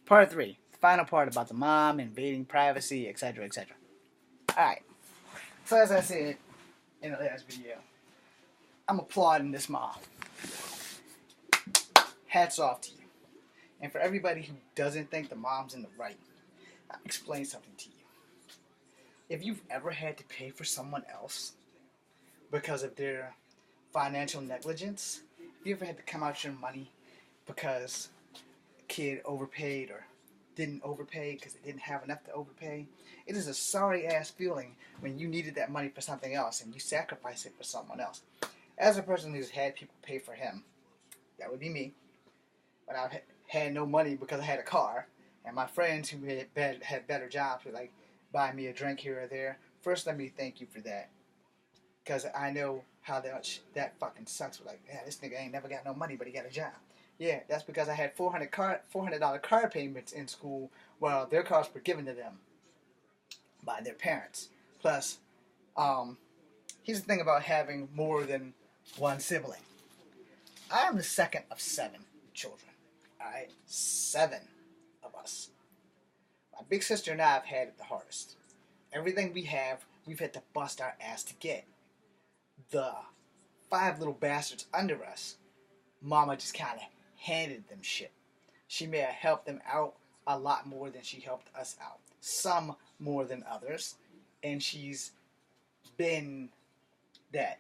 Part 3, the final part about the mom invading privacy, etc., etc. Alright, so as I said in the last video, I'm applauding this mom. Hats off to you. And for everybody who doesn't think the mom's in the right, I'll explain something to you. If you've ever had to pay for someone else because of their financial negligence, if you ever had to come out your money because a kid overpaid or didn't overpay because they didn't have enough to overpay, it is a sorry ass feeling when you needed that money for something else and you sacrifice it for someone else. As a person who's had people pay for him, that would be me, when I had no money because I had a car, and my friends who had better jobs would like buy me a drink here or there. First, let me thank you for that, because I know how much that fucking sucks. Like, yeah, this nigga ain't never got no money, but he got a job. Yeah, that's because I had $400 card payments in school while their cars were given to them by their parents. Plus, here's the thing about having more than one sibling. I am the second of 7 children. Alright? 7 of us. My big sister and I have had it the hardest. Everything we have, we've had to bust our ass to get. The 5 little bastards under us, Mama just kind of handed them shit. She may have helped them out a lot more than she helped us out. Some more than others. And she's been that.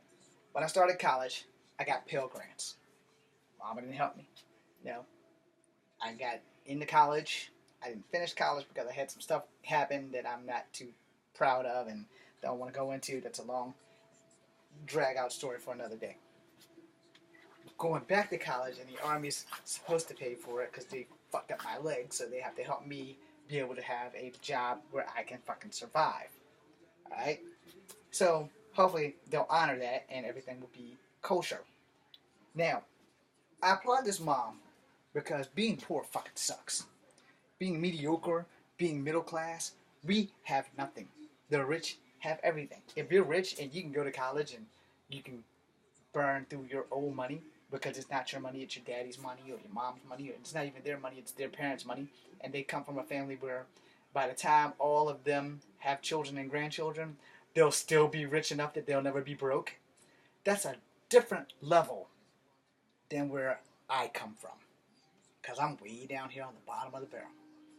When I started college, I got Pell Grants. Mama didn't help me. No. I got into college. I didn't finish college because I had some stuff happen that I'm not too proud of and don't want to go into. That's a long, drag-out story for another day. Going back to college, and the Army's supposed to pay for it because they fucked up my leg, so they have to help me be able to have a job where I can fucking survive. Alright? So, hopefully, they'll honor that and everything will be kosher. Now, I applaud this mom because being poor fucking sucks. Being mediocre, being middle class, we have nothing. The rich have everything. If you're rich and you can go to college and you can burn through your own money because it's not your money, it's your daddy's money or your mom's money, or it's not even their money, it's their parents' money, and they come from a family where by the time all of them have children and grandchildren, they'll still be rich enough that they'll never be broke. That's a different level than where I come from. Because I'm way down here on the bottom of the barrel.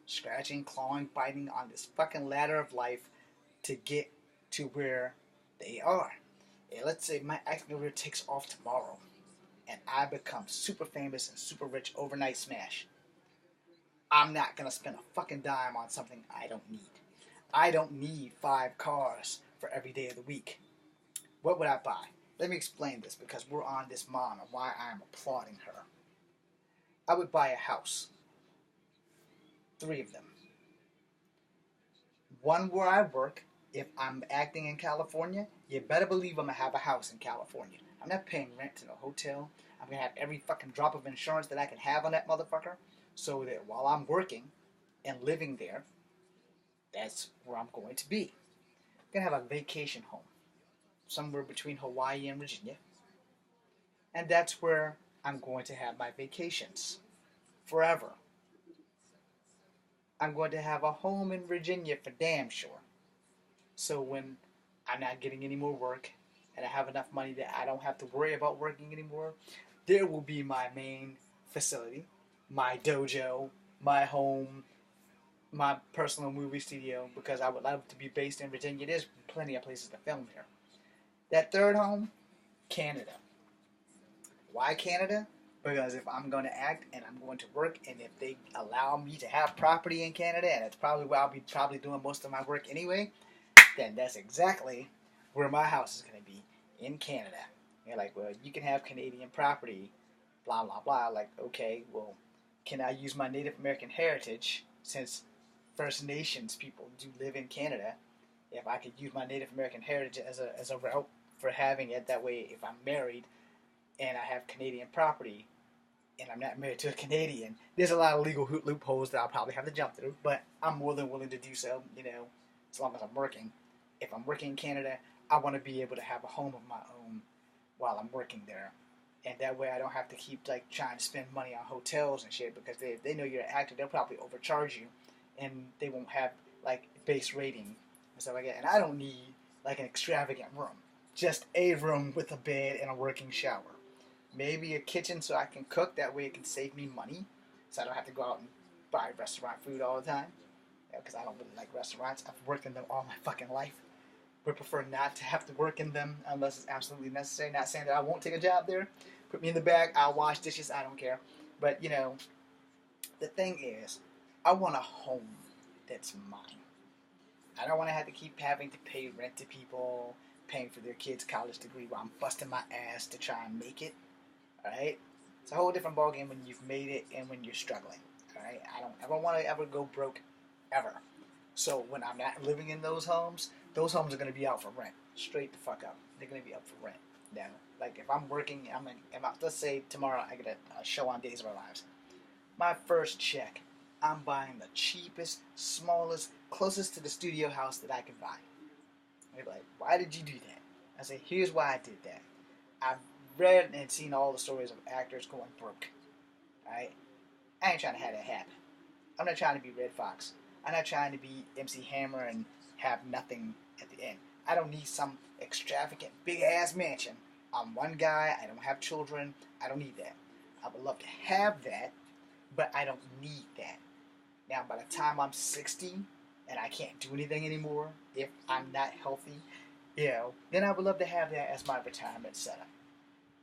Scratching, clawing, biting on this fucking ladder of life to get to where they are. And let's say my acting career takes off tomorrow and I become super famous and super rich overnight smash. I'm not going to spend a fucking dime on something I don't need. I don't need 5 cars for every day of the week. What would I buy? Let me explain this because we're on this mom and why I'm applauding her. I would buy a house. 3 of them. One where I work. If I'm acting in California, you better believe I'm going to have a house in California. I'm not paying rent in a hotel. I'm going to have every fucking drop of insurance that I can have on that motherfucker so that while I'm working and living there, that's where I'm going to be. I'm going to have a vacation home somewhere between Hawaii and Virginia. And that's where I'm going to have my vacations forever. I'm going to have a home in Virginia for damn sure. So when I'm not getting any more work and I have enough money that I don't have to worry about working anymore, there will be my main facility, my dojo, my home, my personal movie studio, because I would love to be based in Virginia. There's plenty of places to film here. That third home, Canada. Why Canada? Because if I'm going to act and I'm going to work, and if they allow me to have property in Canada, and it's probably where I'll be probably doing most of my work anyway, then that's exactly where my house is going to be, in Canada. You're like, well, you can have Canadian property, blah, blah, blah. Like, okay, well, can I use my Native American heritage, since First Nations people do live in Canada, if I could use my Native American heritage as a route for having it, that way if I'm married and I have Canadian property and I'm not married to a Canadian, there's a lot of legal loopholes that I'll probably have to jump through, but I'm more than willing to do so, as long as I'm working. If I'm working in Canada, I want to be able to have a home of my own while I'm working there. And that way I don't have to keep like trying to spend money on hotels and shit, because if they know you're an actor, they'll probably overcharge you, and they won't have like base rating and stuff like that. And I don't need like an extravagant room, just a room with a bed and a working shower, maybe a kitchen so I can cook. That way it can save me money, so I don't have to go out and buy restaurant food all the time. Because I don't really like restaurants. I've worked in them all my fucking life. Would prefer not to have to work in them unless it's absolutely necessary. Not saying that I won't take a job there. Put me in the bag. I'll wash dishes. I don't care. But you know, the thing is, I want a home that's mine. I don't want to have to keep having to pay rent to people, paying for their kids' college degree while I'm busting my ass to try and make it. All right. It's a whole different ballgame when you've made it and when you're struggling. All right. I don't ever want to ever go broke, ever. So when I'm not living in those homes are going to be out for rent. Straight the fuck up. They're going to be up for rent. Now, like if I'm working, let's say tomorrow I get a show on Days of Our Lives. My first check, I'm buying the cheapest, smallest, closest to the studio house that I can buy. They're like, why did you do that? I say, here's why I did that. I've read and seen all the stories of actors going broke. Alright? I ain't trying to have that happen. I'm not trying to be Red Fox. I'm not trying to be MC Hammer and have nothing at the end. I don't need some extravagant big ass mansion. I'm one guy. I don't have children. I don't need that. I would love to have that, but I don't need that. Now, by the time I'm 60 and I can't do anything anymore, if I'm not healthy, then I would love to have that as my retirement setup.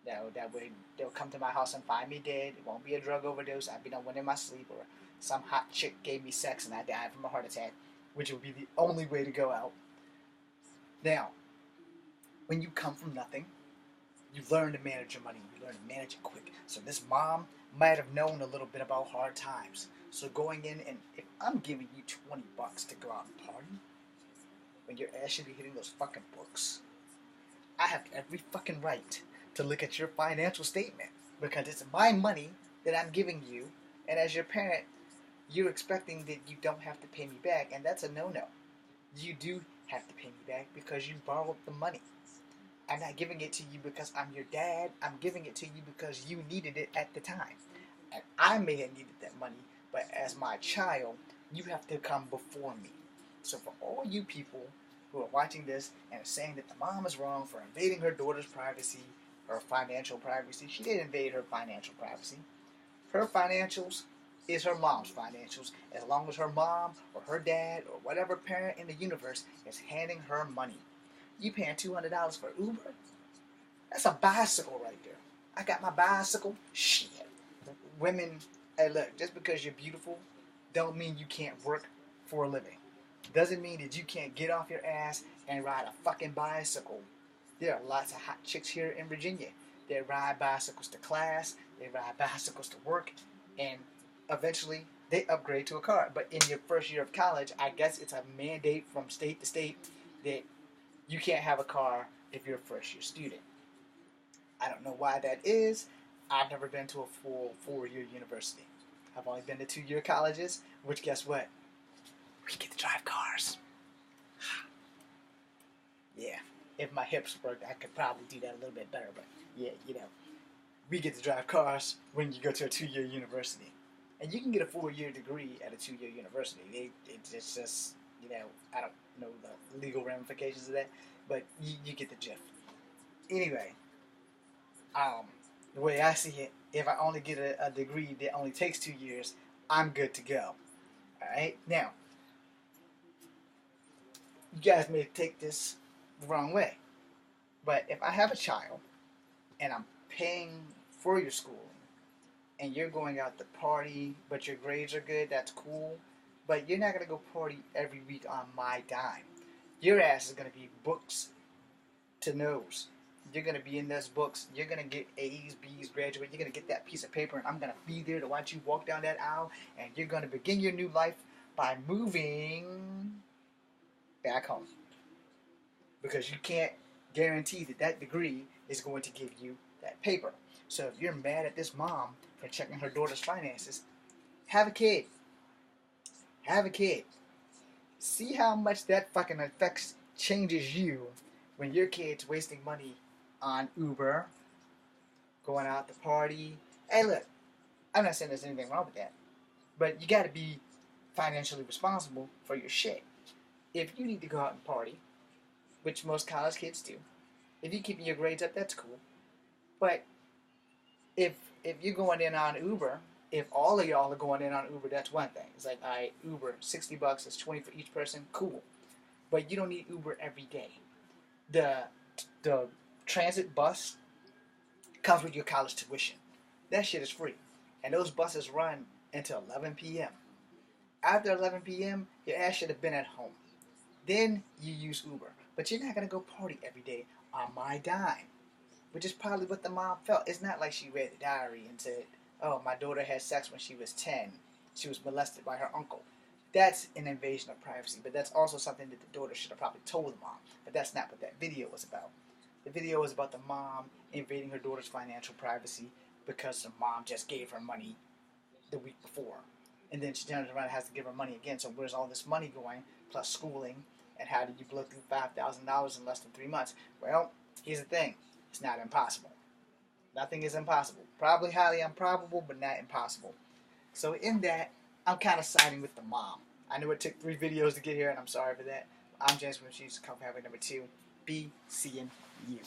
That way they'll come to my house and find me dead. It won't be a drug overdose. I'll be done one in my sleep, or some hot chick gave me sex and I died from a heart attack, which would be the only way to go out. Now, when you come from nothing, you learn to manage your money. You learn to manage it quick. So this mom might have known a little bit about hard times. So going in, and if I'm giving you $20 to go out and party, when your ass should be hitting those fucking books, I have every fucking right to look at your financial statement, because it's my money that I'm giving you, and as your parent, you're expecting that you don't have to pay me back, and that's a no-no. You do have to pay me back because you borrowed the money. I'm not giving it to you because I'm your dad. I'm giving it to you because you needed it at the time. And I may have needed that money, but as my child, you have to come before me. So for all you people who are watching this and are saying that the mom is wrong for invading her daughter's privacy, her financial privacy, she didn't invade her financial privacy. Her financials is her mom's financials, as long as her mom or her dad or whatever parent in the universe is handing her money. You paying $200 for Uber? That's a bicycle right there. I got my bicycle. Shit. Women, hey look, just because you're beautiful don't mean you can't work for a living. Doesn't mean that you can't get off your ass and ride a fucking bicycle. There are lots of hot chicks here in Virginia. They ride bicycles to class, they ride bicycles to work, and eventually they upgrade to a car. But in your first year of college, I guess it's a mandate from state to state that you can't have a car if you're a first year student. I don't know why that is. I've never been to a full 4-year university. I've only been to 2-year colleges, which guess what? We get to drive cars. Yeah, if my hips worked, I could probably do that a little bit better, but yeah, we get to drive cars when you go to a 2-year university. And you can get a 4-year degree at a 2-year university. It's just, I don't know the legal ramifications of that, but you get the gist. Anyway, the way I see it, if I only get a degree that only takes 2 years, I'm good to go. Alright? Now, you guys may take this the wrong way, but if I have a child and I'm paying for your schooling and you're going out to party but your grades are good, that's cool, but you're not going to go party every week on my dime. Your ass is going to be books to nose. You're going to be in those books. You're going to get A's, B's, graduate. You're going to get that piece of paper, and I'm going to be there to watch you walk down that aisle, and you're going to begin your new life by moving back home. Because you can't guarantee that that degree is going to give you that paper. So if you're mad at this mom for checking her daughter's finances, have a kid. Have a kid. See how much that fucking changes you when your kid's wasting money on Uber, going out to party. Hey, look, I'm not saying there's anything wrong with that, but you got to be financially responsible for your shit. If you need to go out and party, which most college kids do, if you're keeping your grades up, that's cool. But if if you're going in on Uber, if all of y'all are going in on Uber, that's one thing. It's like, all right, Uber, $60, it's 20 for each person, cool. But you don't need Uber every day. The the transit bus comes with your college tuition. That shit is free, and those buses run until 11 p.m. After 11 p.m., your ass should have been at home. Then you use Uber, but you're not gonna go party every day on my dime, which is probably what the mom felt. It's not like she read the diary and said, "Oh, my daughter had sex when she was 10. She was molested by her uncle." That's an invasion of privacy, but that's also something that the daughter should have probably told the mom. But that's not what that video was about. The video was about the mom invading her daughter's financial privacy because the mom just gave her money the week before. And then she turns around and has to give her money again. So where's all this money going, plus schooling, and how did you blow through $5,000 in less than 3 months? Well, here's the thing. It's not impossible. Nothing is impossible. Probably highly improbable, but not impossible. So in that, I'm kind of siding with the mom. I know it took 3 videos to get here, and I'm sorry for that. I'm James from Chiefs, Coffee Habit number 2. Be seeing you.